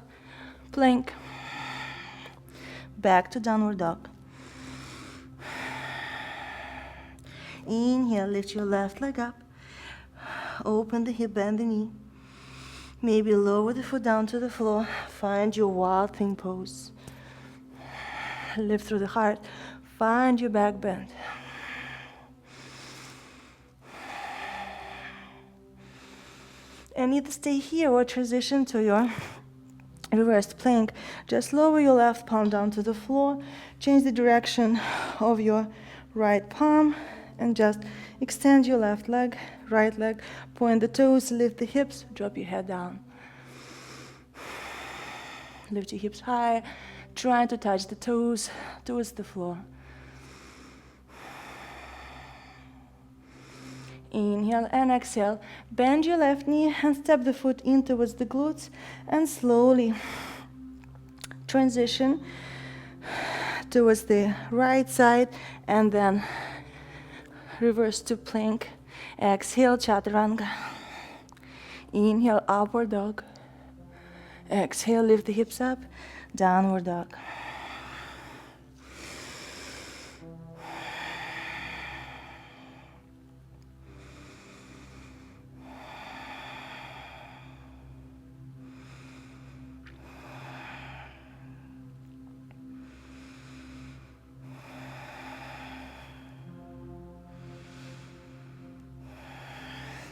plank. Back to downward dog. Inhale, lift your left leg up. Open the hip, bend the knee. Maybe lower the foot down to the floor. Find your wild thing pose. Lift through the heart. Find your back bend. And either stay here or transition to your reversed plank. Just lower your left palm down to the floor. Change the direction of your right palm and just extend your left leg, right leg. Point the toes, lift the hips, drop your head down. Lift your hips high, trying to touch the toes towards the floor. Inhale and exhale. Bend your left knee and step the foot in towards the glutes and slowly transition towards the right side and then reverse to plank. Exhale, chaturanga. Inhale, upward dog. Exhale, lift the hips up, downward dog.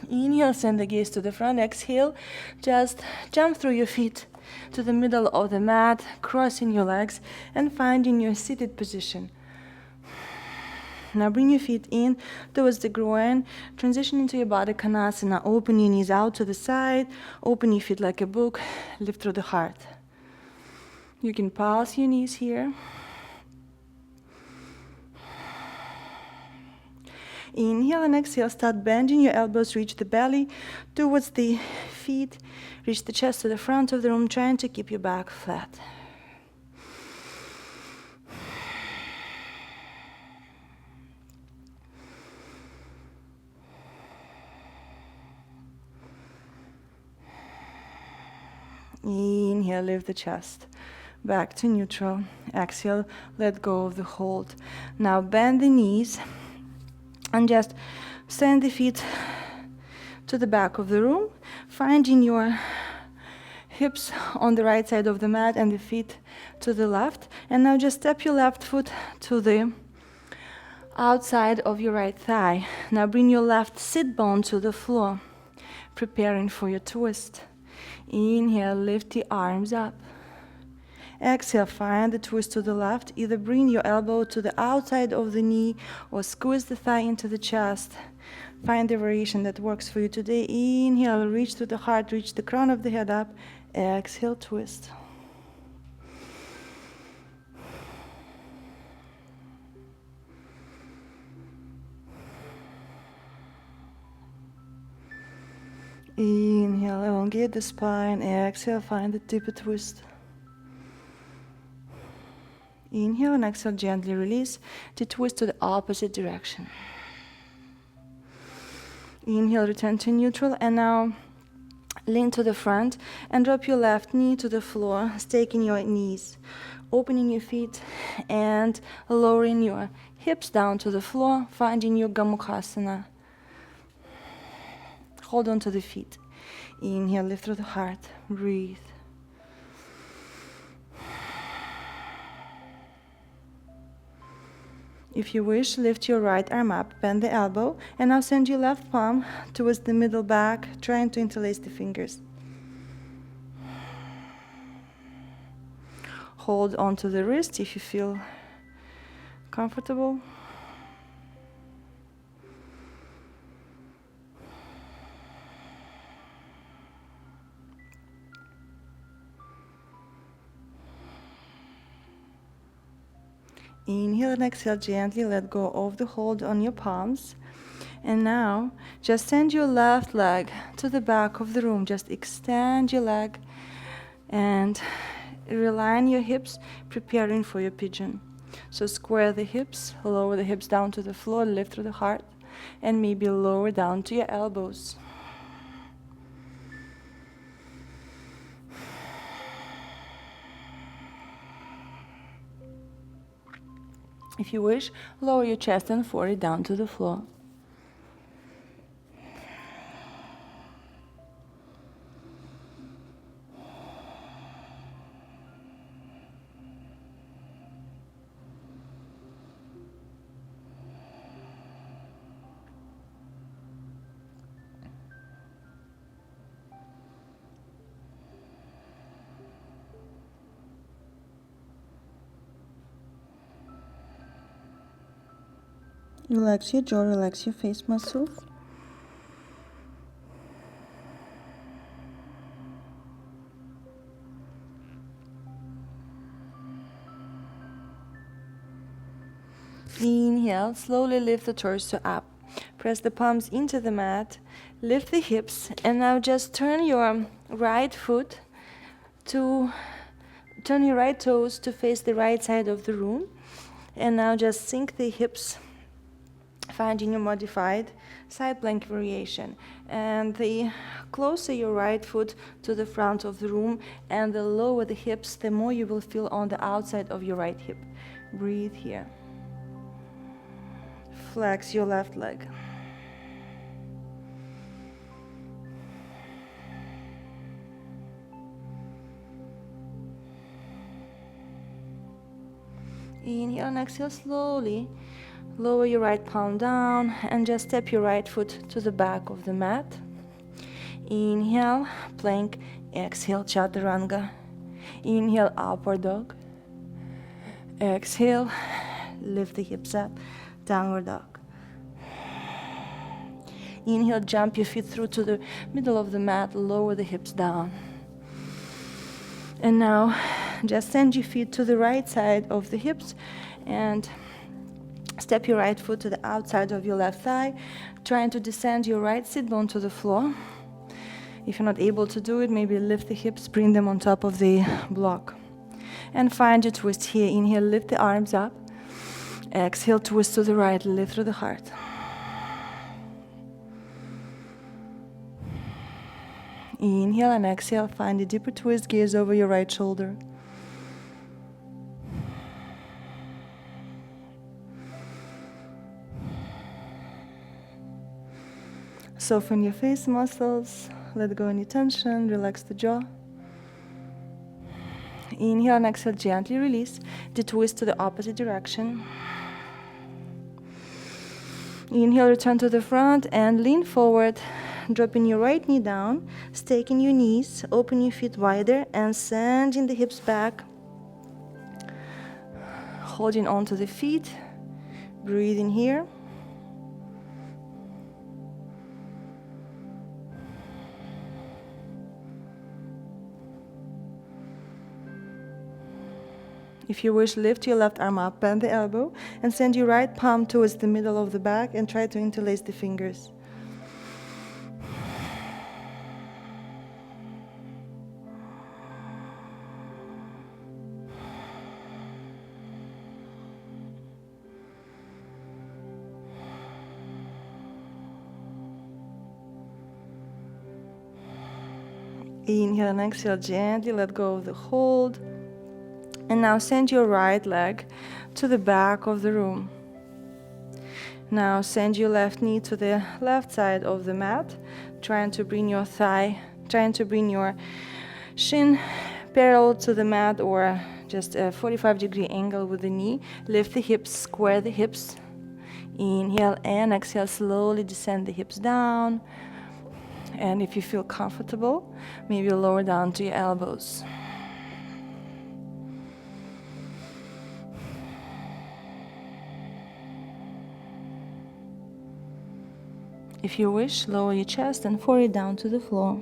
Inhale, send the gaze to the front. Exhale, just jump through your feet to the middle of the mat, crossing your legs and finding your seated position. Now bring your feet in towards the groin, transition into your Baddha Konasana. Open your knees out to the side, open your feet like a book, lift through the heart. You can pulse your knees here. Inhale and exhale, start bending your elbows, reach the belly towards the feet, reach the chest to the front of the room, trying to keep your back flat. Inhale, lift the chest back to neutral. Exhale, let go of the hold. Now bend the knees and just send the feet to the back of the room, finding your hips on the right side of the mat and the feet to the left. And now just step your left foot to the outside of your right thigh. Now bring your left sit bone to the floor, preparing for your twist. Inhale, lift the arms up. Exhale, find the twist to the left. Either bring your elbow to the outside of the knee or squeeze the thigh into the chest. Find the variation that works for you today. Inhale, reach to the heart, reach the crown of the head up. Exhale, twist. Inhale, elongate the spine. Exhale, find the deeper twist. Inhale and exhale, gently release the twist to the opposite direction. Inhale, return to neutral, and now lean to the front and drop your left knee to the floor, staking your knees, opening your feet and lowering your hips down to the floor, finding your Gomukhasana. Hold on to the feet. Inhale, lift through the heart. Breathe. If you wish, lift your right arm up, bend the elbow, and now send your left palm towards the middle back, trying to interlace the fingers. Hold on to the wrist if you feel comfortable. Inhale and exhale, gently let go of the hold on your palms. And now, just send your left leg to the back of the room. Just extend your leg and realign your hips, preparing for your pigeon. So square the hips, lower the hips down to the floor, lift through the heart, and maybe lower down to your elbows. If you wish, lower your chest and forehead down to the floor. Relax your jaw, relax your face muscles. Inhale, slowly lift the torso up. Press the palms into the mat, lift the hips, and now just turn your right toes to face the right side of the room. And now just sink the hips, finding your modified side plank variation. And the closer your right foot to the front of the room and the lower the hips, the more you will feel on the outside of your right hip. Breathe here. Flex your left leg. Inhale and exhale slowly. Lower your right palm down and just step your right foot to the back of the mat. Inhale, plank. Exhale, chaturanga. Inhale, upward dog. Exhale, lift the hips up, downward dog. Inhale, jump your feet through to the middle of the mat, lower the hips down. And now, just send your feet to the right side of the hips and step your right foot to the outside of your left thigh, trying to descend your right sit bone to the floor. If you're not able to do it, maybe lift the hips, bring them on top of the block. And find your twist here. Inhale, lift the arms up. Exhale, twist to the right, lift through the heart. Inhale and exhale, find a deeper twist, gaze over your right shoulder. Soften your face muscles, let go any tension, relax the jaw. Inhale and exhale, gently release the twist to the opposite direction. Inhale, return to the front and lean forward, dropping your right knee down, staking your knees, open your feet wider and sending the hips back. Holding on to the feet, breathing here. If you wish, lift your left arm up, bend the elbow, and send your right palm towards the middle of the back and try to interlace the fingers. Inhale and exhale, gently let go of the hold. And now send your right leg to the back of the room. Now send your left knee to the left side of the mat, trying to bring your shin parallel to the mat or just a 45-degree angle with the knee. Lift the hips, square the hips. Inhale and exhale, slowly descend the hips down. And if you feel comfortable, maybe lower down to your elbows. If you wish, lower your chest and forehead down to the floor.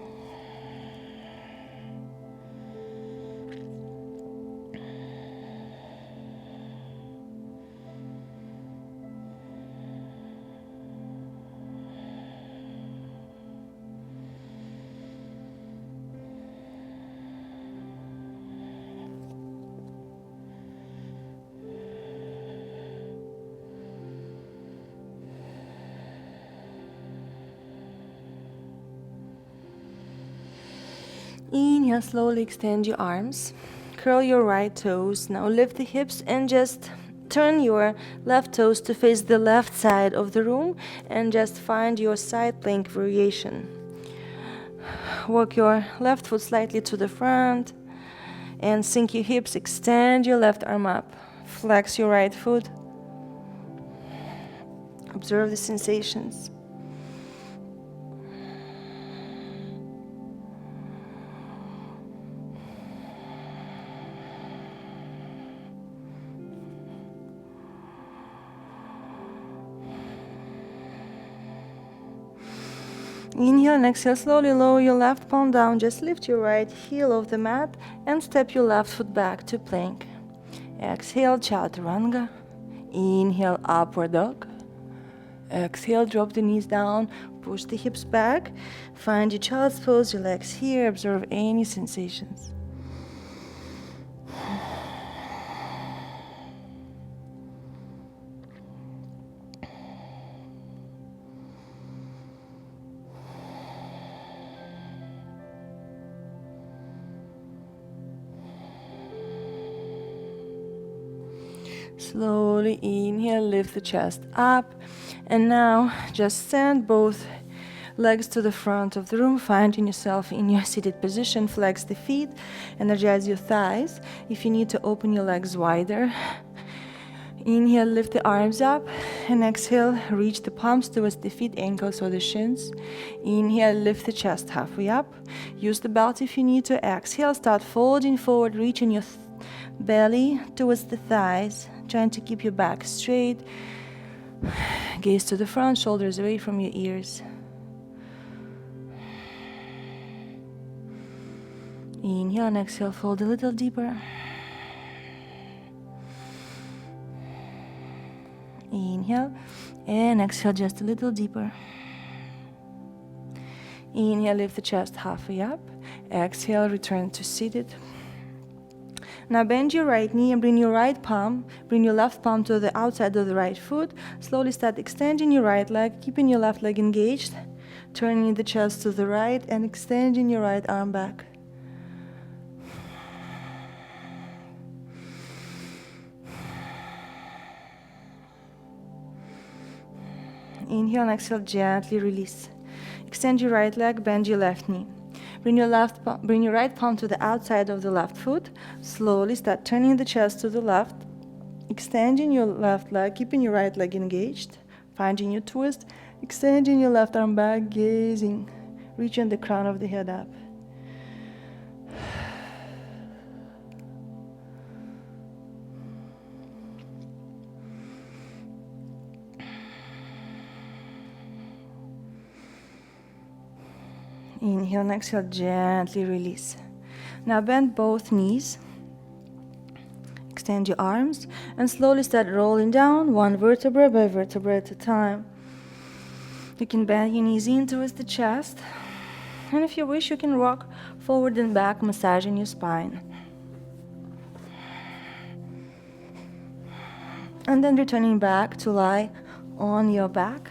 Inhale, slowly extend your arms. Curl your right toes. Now lift the hips and just turn your left toes to face the left side of the room and just find your side plank variation. Walk your left foot slightly to the front and sink your hips. Extend your left arm up. Flex your right foot. Observe the sensations. Inhale and exhale, slowly lower your left palm down. Just lift your right heel off the mat and step your left foot back to plank. Exhale, chaturanga. Inhale, upward dog. Exhale, drop the knees down, push the hips back. Find your child's pose, relax here, observe any sensations. Slowly inhale, lift the chest up. And now just send both legs to the front of the room, finding yourself in your seated position. Flex the feet, energize your thighs. If you need to open your legs wider, inhale, lift the arms up, and exhale, reach the palms towards the feet, ankles or the shins. Inhale, lift the chest halfway up. Use the belt if you need to. Exhale, start folding forward, reaching your belly towards the thighs, trying to keep your back straight. Gaze to the front, shoulders away from your ears. Inhale and exhale, fold a little deeper. Inhale and exhale just a little deeper. Inhale, lift the chest halfway up. Exhale, return to seated. Now bend your right knee and bring your left palm to the outside of the right foot. Slowly start extending your right leg, keeping your left leg engaged, turning the chest to the right and extending your right arm back. Inhale and exhale, gently release. Extend your right leg, bend your left knee. Bring your right palm to the outside of the left foot. Slowly start turning the chest to the left, extending your left leg, keeping your right leg engaged, finding your twist, extending your left arm back, gazing, reaching the crown of the head up. Inhale and exhale, gently release. Now bend both knees. Extend your arms and slowly start rolling down one vertebra by vertebra at a time. You can bend your knees in towards the chest. And if you wish, you can rock forward and back, massaging your spine. And then returning back to lie on your back.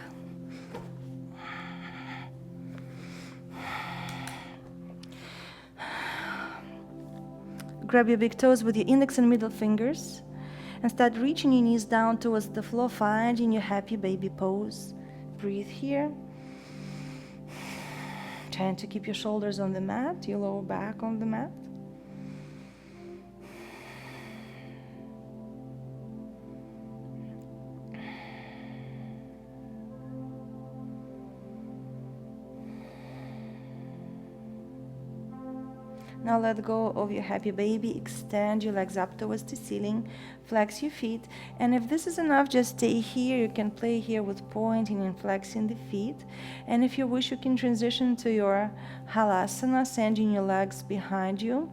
Grab your big toes with your index and middle fingers And start reaching your knees down towards the floor, finding your happy baby pose. Breathe here. Trying to keep your shoulders on the mat, your lower back on the mat. Now let go of your happy baby, extend your legs up towards the ceiling, flex your feet, and if this is enough, just stay here. You can play here with pointing and flexing the feet, and if you wish, you can transition to your Halasana, sending your legs behind you.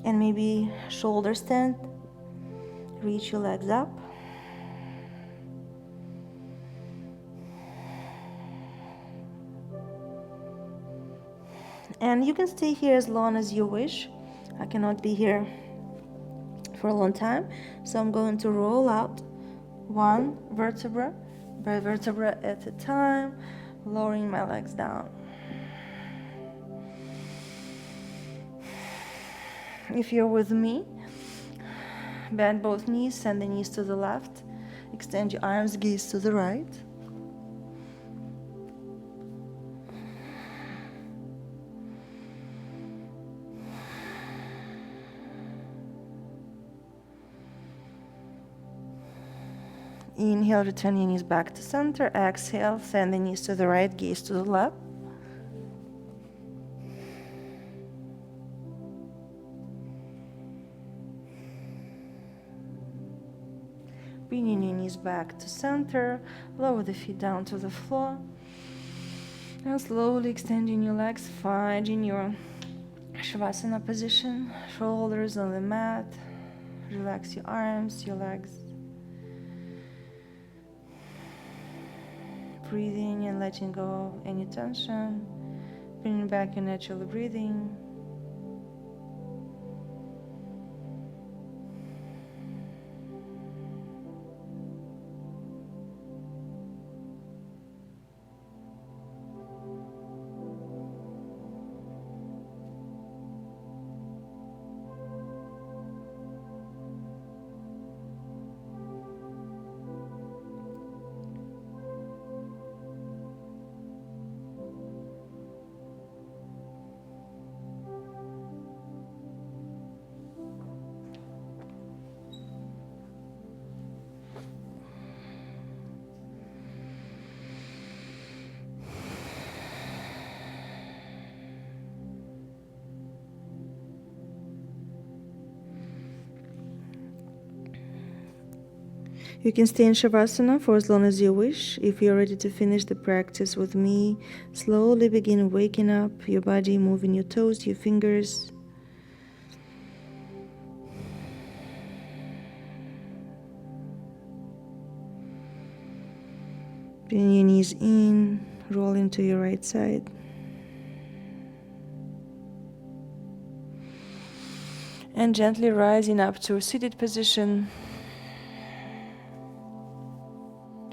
And maybe shoulder stand. Reach your legs up. And you can stay here as long as you wish. I cannot be here for a long time, so I'm going to roll out one vertebra by vertebra at a time, lowering my legs down. If you're with me, bend both knees, send the knees to the left. Extend your arms, gaze to the right. Inhale, return your knees back to center. Exhale, send the knees to the right, gaze to the left. Bringing your knees back to center, lower the feet down to the floor, and slowly extending your legs, finding your shavasana position, shoulders on the mat, relax your arms, your legs, breathing and letting go of any tension, bringing back your natural breathing. You can stay in Shavasana for as long as you wish. If you're ready to finish the practice with me, slowly begin waking up your body, moving your toes, your fingers. Bring your knees in, rolling to your right side. And gently rising up to a seated position.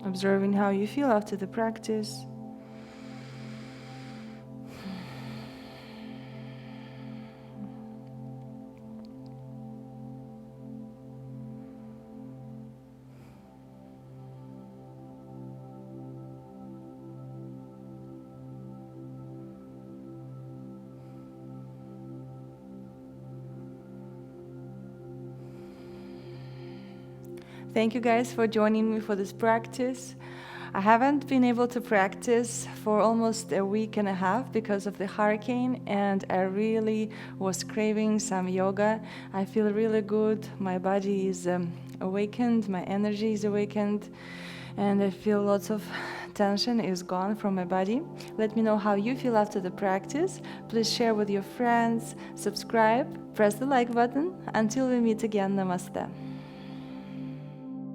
Observing how you feel after the practice. Thank you guys for joining me for this practice. I haven't been able to practice for almost a week and a half because of the hurricane, and I really was craving some yoga. I feel really good. My body is awakened, my energy is awakened, and I feel lots of tension is gone from my body. Let me know how you feel after the practice. Please share with your friends, subscribe, press the like button. Until we meet again, namaste.